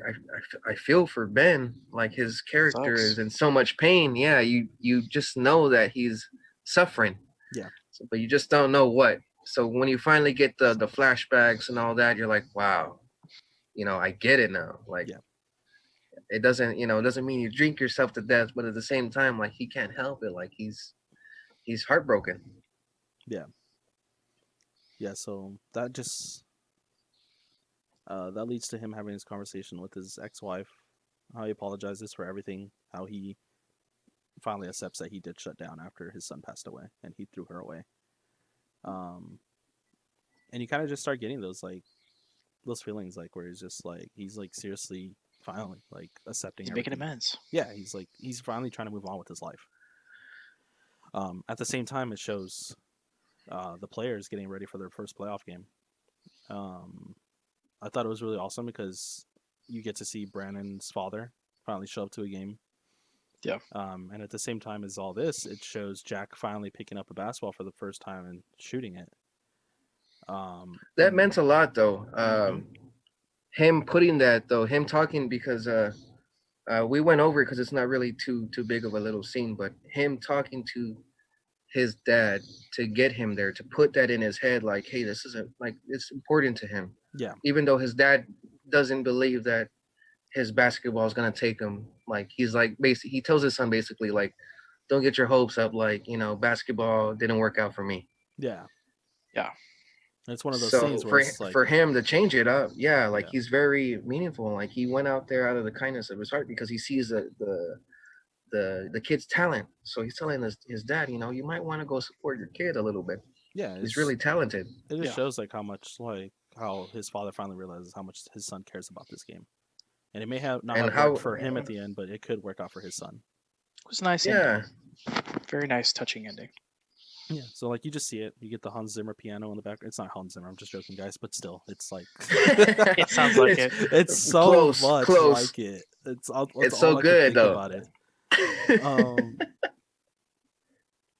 I feel for Ben. Like his character is in so much pain. Yeah, you just know that he's suffering. Yeah. So, but you just don't know what. So when you finally get the flashbacks and all that, you're like, wow, I get it now. Like, yeah. It doesn't mean you drink yourself to death, but at the same time, like he can't help it. Like he's heartbroken. Yeah. Yeah. So that just that leads to him having his conversation with his ex-wife, how he apologizes for everything, how he finally accepts that he did shut down after his son passed away and he threw her away. And you kind of just start getting those feelings, like where he's like seriously finally like accepting. He's making amends. Yeah, he's finally trying to move on with his life. At the same time, it shows the players getting ready for their first playoff game. I thought it was really awesome because you get to see Brandon's father finally show up to a game. Yeah. And at the same time as all this, it shows Jack finally picking up a basketball for the first time and shooting it. That meant a lot, though. Him putting that, though, him talking, because we went over it because it's not really too big of a little scene, but him talking to his dad to get him there, to put that in his head, like, hey, this isn't like it's important to him. Yeah. Even though his dad doesn't believe that his basketball is gonna take him, like he's like basically he tells his son basically like, don't get your hopes up, like basketball didn't work out for me. Yeah. Yeah. It's one of those So things where it's like for him to change it up, like Yeah. he's very meaningful. Like he went out there out of the kindness of his heart because he sees the kid's talent. So he's telling his dad, you might want to go support your kid a little bit. Yeah, He's really talented. It just shows like how his father finally realizes how much his son cares about this game, and it may have not have worked for him at the end, but it could work out for his son. It was a nice ending. Very nice, touching ending. Yeah, so like you just see it, you get the Hans Zimmer piano in the back. It's not Hans Zimmer, I'm just joking, guys, but still, it's like it sounds like it's so close, much close. like it. It's so all I good think though. about it.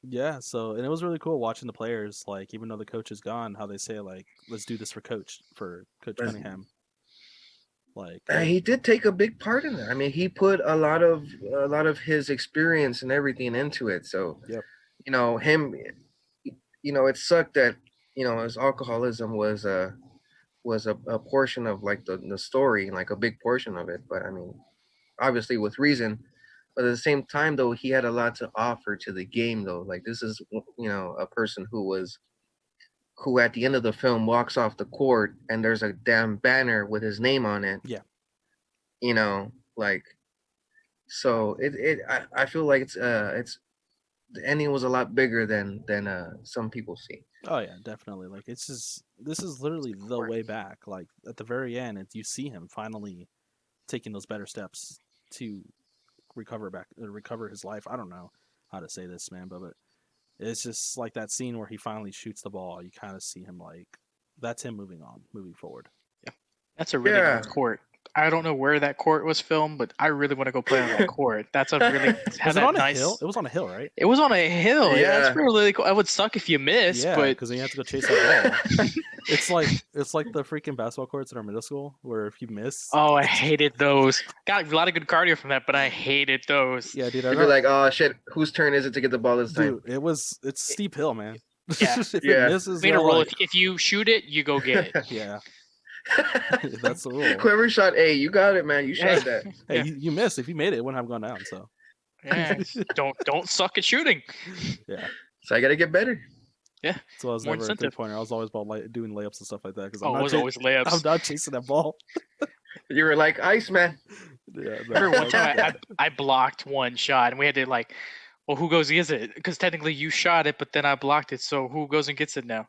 Yeah, so and it was really cool watching the players, like even though the coach is gone, how they say like, let's do this for Coach Cunningham. Like he did take a big part in that. I mean, he put a lot of his experience and everything into it. So yep. Him, it sucked that his alcoholism was a portion of like the story, like a big portion of it. But I mean, obviously with reason. But at the same time, though, he had a lot to offer to the game, though. Like this is a person who at the end of the film walks off the court and there's a damn banner with his name on it. Yeah. Like so I feel like it's the ending was a lot bigger than some people see. Oh yeah, definitely. Like this is literally the way back. Like at the very end, you see him finally taking those better steps to recover his life. I don't know how to say this, man, but it's just like that scene where he finally shoots the ball. You kind of see him like that's him moving forward. That's a really nice court. I don't know where that court was filmed, but I really want to go play on that court. That's a really Was it on a hill? It was on a hill, right? It was on a hill. Yeah, it's Yeah. really cool. It would suck if you missed, Yeah, but because then you have to go chase that ball. It's like the freaking basketball courts in our middle school where if you miss, oh, I hated those. Got a lot of good cardio from that, but I hated those. yeah, dude. You'd be like, oh shit, whose turn is it to get the ball this time? Dude, it's steep hill, man. Yeah. If Yeah. it misses, Made a they're rule. like, If you shoot it, you go get it. yeah, that's the rule. Whoever shot A, you got it, man. You shot that. Hey, Yeah. you missed. If you made it, it wouldn't have gone down. So Yeah, don't suck at shooting. yeah, So I gotta get better. Yeah. so I was More never a incentive. 3-pointer. I was always about doing layups and stuff like that because Oh, it was always layups. I'm not chasing that ball. You were like ice, man. Yeah, Remember one time I blocked one shot and we had to like, well, who goes and gets it? Because technically you shot it, but then I blocked it. So who goes and gets it now?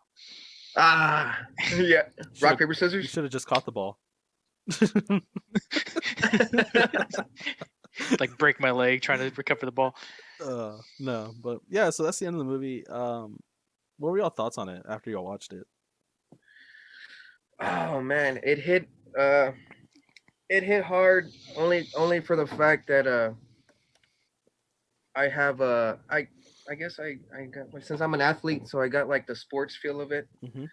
Ah, yeah. Rock, paper, You scissors. should have just caught the ball. Like break my leg trying to recover the ball. No, but yeah. So that's the end of the movie. What were y'all thoughts on it after y'all watched it? Oh man, it hit hard only for the fact that I have I guess I got like, since I'm an athlete, so I got like the sports feel of it, Mm-hmm.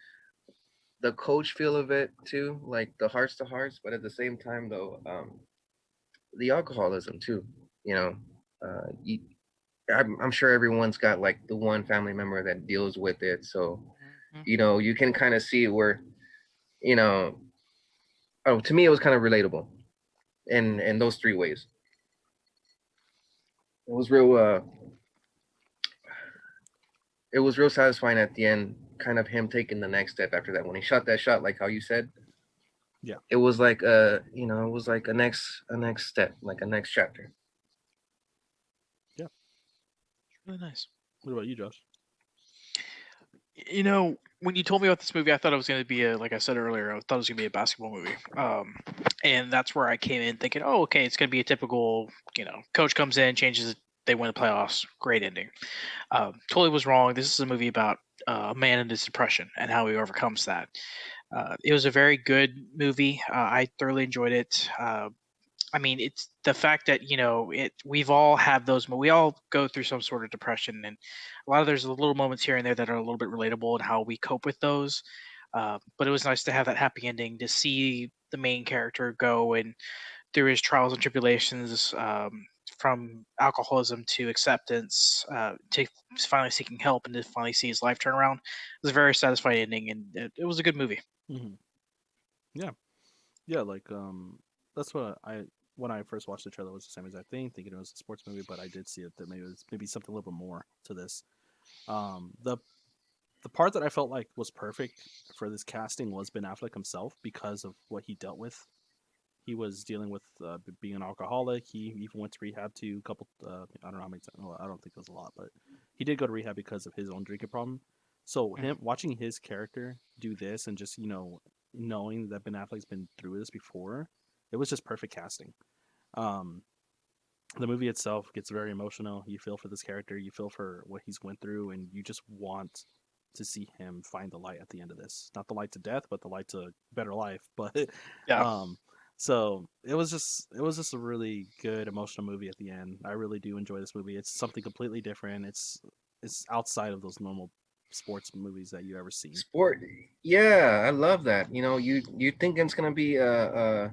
the coach feel of it too, like the hearts to hearts, but at the same time though, the alcoholism too, you know. You, I'm sure everyone's got like the one family member that deals with it, so you know you can kind of see where, you know, oh, to me it was kind of relatable in those three ways. It was real satisfying at the end, kind of him taking the next step after that when he shot that shot, like how you said. Yeah. It was like you know, it was like a next step, like a next chapter. Really nice. What about you, Josh? You know, when you told me about this movie, I thought it was going to be like I said earlier, I thought it was going to be a basketball movie. And that's where I came in thinking, oh, okay, it's going to be a typical, coach comes in, changes it, they win the playoffs, great ending. Totally was wrong. This is a movie about a man in his depression and how he overcomes that. It was a very good movie. I thoroughly enjoyed it. I mean, it's the fact that we've all had those. We all go through some sort of depression, and a lot of there's little moments here and there that are a little bit relatable and how we cope with those. But it was nice to have that happy ending to see the main character go and through his trials and tribulations, from alcoholism to acceptance, to finally seeking help and to finally see his life turn around. It was a very satisfying ending, and it was a good movie. Mm-hmm. Yeah, like that's what when I first watched the trailer, it was the same exact thing, thinking it was a sports movie, but I did see it that maybe it was something a little bit more to this. The part that I felt like was perfect for this casting was Ben Affleck himself because of what he dealt with. He was dealing with being an alcoholic. He even went to rehab to a couple. I don't know how many times. Well, I don't think it was a lot, but he did go to rehab because of his own drinking problem. So him watching his character do this and just knowing that Ben Affleck's been through this before, it was just perfect casting. The movie itself gets very emotional. You feel for this character, you feel for what he's went through, and you just want to see him find the light at the end of this. Not the light to death, but the light to better life. But Yeah. so it was just a really good emotional movie at the end. I really do enjoy this movie. It's something completely different. It's outside of those normal sports movies that you ever see. Sport, yeah, I love that. You think it's gonna be the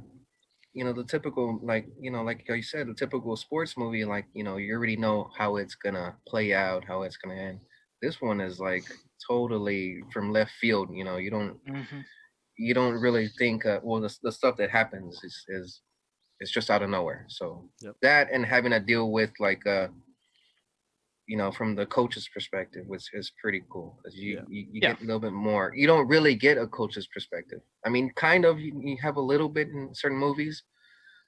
typical, like like you said, the typical sports movie, like you already know how it's gonna play out, how it's gonna end. This one is like totally from left field. You don't really think well the stuff that happens is it's just out of nowhere. So Yep. that and having to deal with like from the coach's perspective, which is pretty cool because you get a little bit more. You don't really get a coach's perspective. I mean, kind of you have a little bit in certain movies,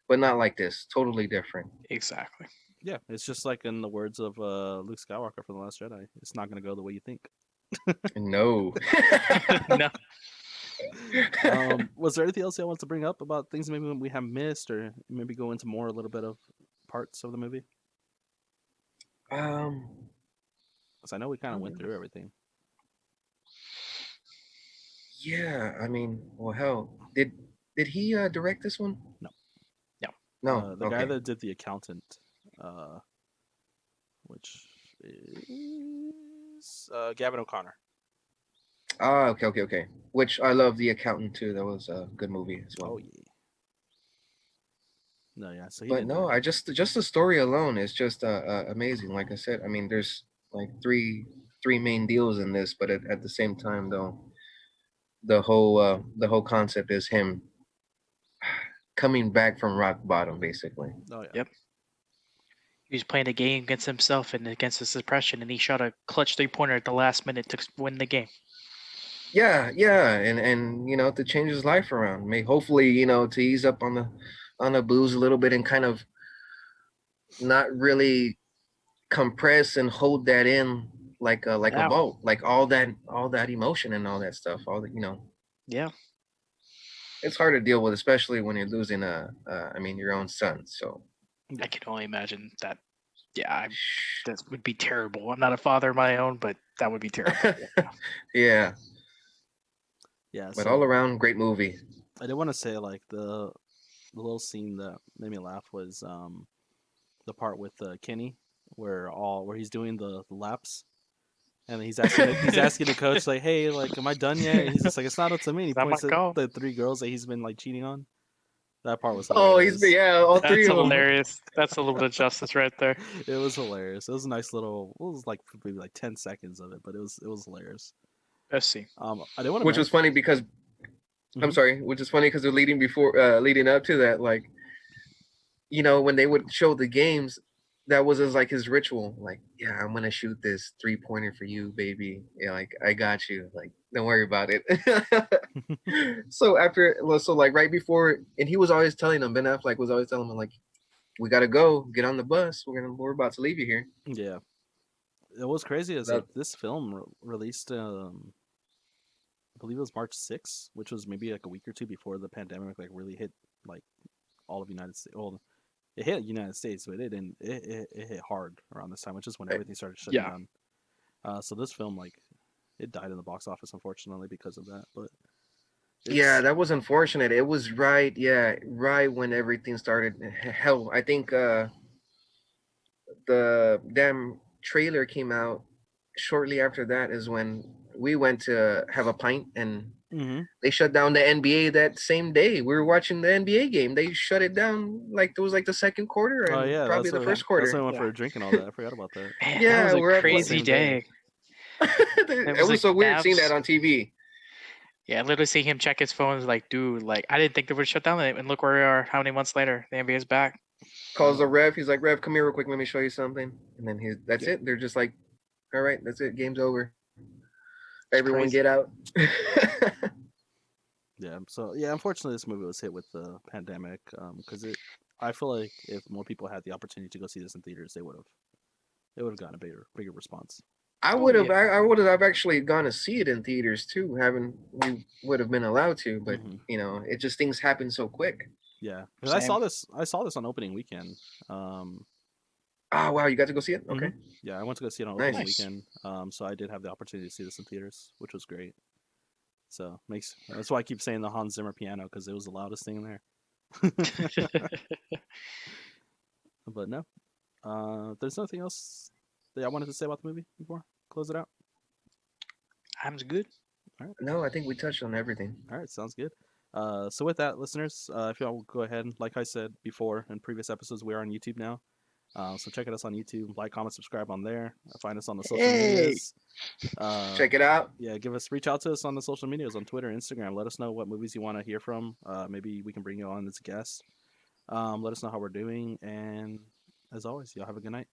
but not like this. Totally different. Exactly. Yeah, it's just like in the words of Luke Skywalker from The Last Jedi. It's not going to go the way you think. No. No. Was there anything else y'all want to bring up about things maybe we have missed, or maybe go into more a little bit of parts of the movie? um, Because I know we kind I of don't went know. through everything. Yeah, I mean, well, hell, did he direct this one? No. No. No. The guy Okay. that did The Accountant, uh, which is Gavin O'Connor. Ah, okay, okay, okay. Which I love The Accountant too. That was a good movie as well. Oh yeah. No, yeah. So he But did no, direct I it. just the story alone is just amazing. Like I said, I mean, there's like three main deals in this, but at the same time, though, the whole concept is him coming back from rock bottom, basically. Oh yeah. Yep. He was playing a game against himself and against his depression, and he shot a clutch 3-pointer at the last minute to win the game. Yeah, yeah, and to change his life around. May hopefully to ease up on the booze a little bit and kind of not really compress and hold that in like a Yeah. vault, like all that emotion and all that stuff. All that. Yeah. It's hard to deal with, especially when you're losing I mean, your own son. So I can only imagine that. Yeah, that would be terrible. I'm not a father of my own, but that would be terrible. yeah, Yeah. but all So around great movie. I did want to say like the little scene that made me laugh was the part with Kenny where he's doing the laps. And he's asking the coach like, "Hey, like, am I done yet?" And he's just like, "It's not up to me." And he Is that my points at call? the three girls that he's been like cheating on. That part was Oh, he's hilarious. yeah, all three That's of them. hilarious. That's a little bit of justice right there. It was hilarious. It was a nice little. It was like maybe like 10 seconds of it, but it was hilarious. Let's see. I didn't want to Which was mention. funny because I'm sorry, which is funny because they're leading up to that, like when they would show the games, that was like his ritual. Like, yeah, I'm gonna shoot this 3-pointer for you, baby. Yeah, like I got you. Like, don't worry about it. So like right before, and he was always telling them. Ben Affleck was always telling him like, "We gotta go. Get on the bus. We're about to leave you here." Yeah, it was crazy. Is That this film released? I believe it was March 6th, which was maybe like a week or two before the pandemic like really hit like all of United States. Well, it hit United States, but it didn't. It hit hard around this time, which is when everything started shutting Yeah. down. So this film like it died in the box office unfortunately because of that. But yeah, it's that was unfortunate. It was right when everything started. Hell, I think the damn trailer came out shortly after that is when we went to have a pint and mm-hmm. they shut down the NBA that same day. We were watching the NBA game. They shut it down like it was like the second quarter Oh and yeah, probably the first that's why I quarter. went Yeah. for a drink and all that. I forgot about that. Man, that Yeah, was a we're at crazy Same day. day. It it was was like so weird seeing that Mavs. on TV. Yeah, literally seeing him check his phone, like, dude, like, I didn't think they would shut down, and look where we are. How many months later, the NBA's back. Calls the ref. He's like, "Ref, come here real quick. Let me show you something." And then that's Yeah. it. They're just like, "All right, that's it. Game's over. It's Everyone crazy. get out." Yeah. So yeah, unfortunately, this movie was hit with the pandemic because I feel like if more people had the opportunity to go see this in theaters, they would have gotten a bigger response. I Oh would have. yeah. I would have actually gone to see it in theaters too. Having we would have been allowed to, but Mm-hmm. it just things happen so quick. Yeah, because Same. I saw this on opening weekend. Oh wow, you got to go see it? Okay, Yeah, I went to go see it on nice. opening weekend. So I did have the opportunity to see this in theaters, which was great. So that's why I keep saying the Hans Zimmer piano because it was the loudest thing in there. But no, there's nothing else that I wanted to say about the movie before close it out. I'm good. All right, No, I think we touched on everything. all right, sounds good. So with that, listeners, if y'all will go ahead, like I said before in previous episodes, we are on YouTube now. So check us on YouTube, like, comment, subscribe on there. Find us on the social medias. Check it out. Yeah, reach out to us on the social medias on Twitter, Instagram. Let us know what movies you want to hear from. Maybe we can bring you on as a guest. Let us know how we're doing, and as always, y'all have a good night.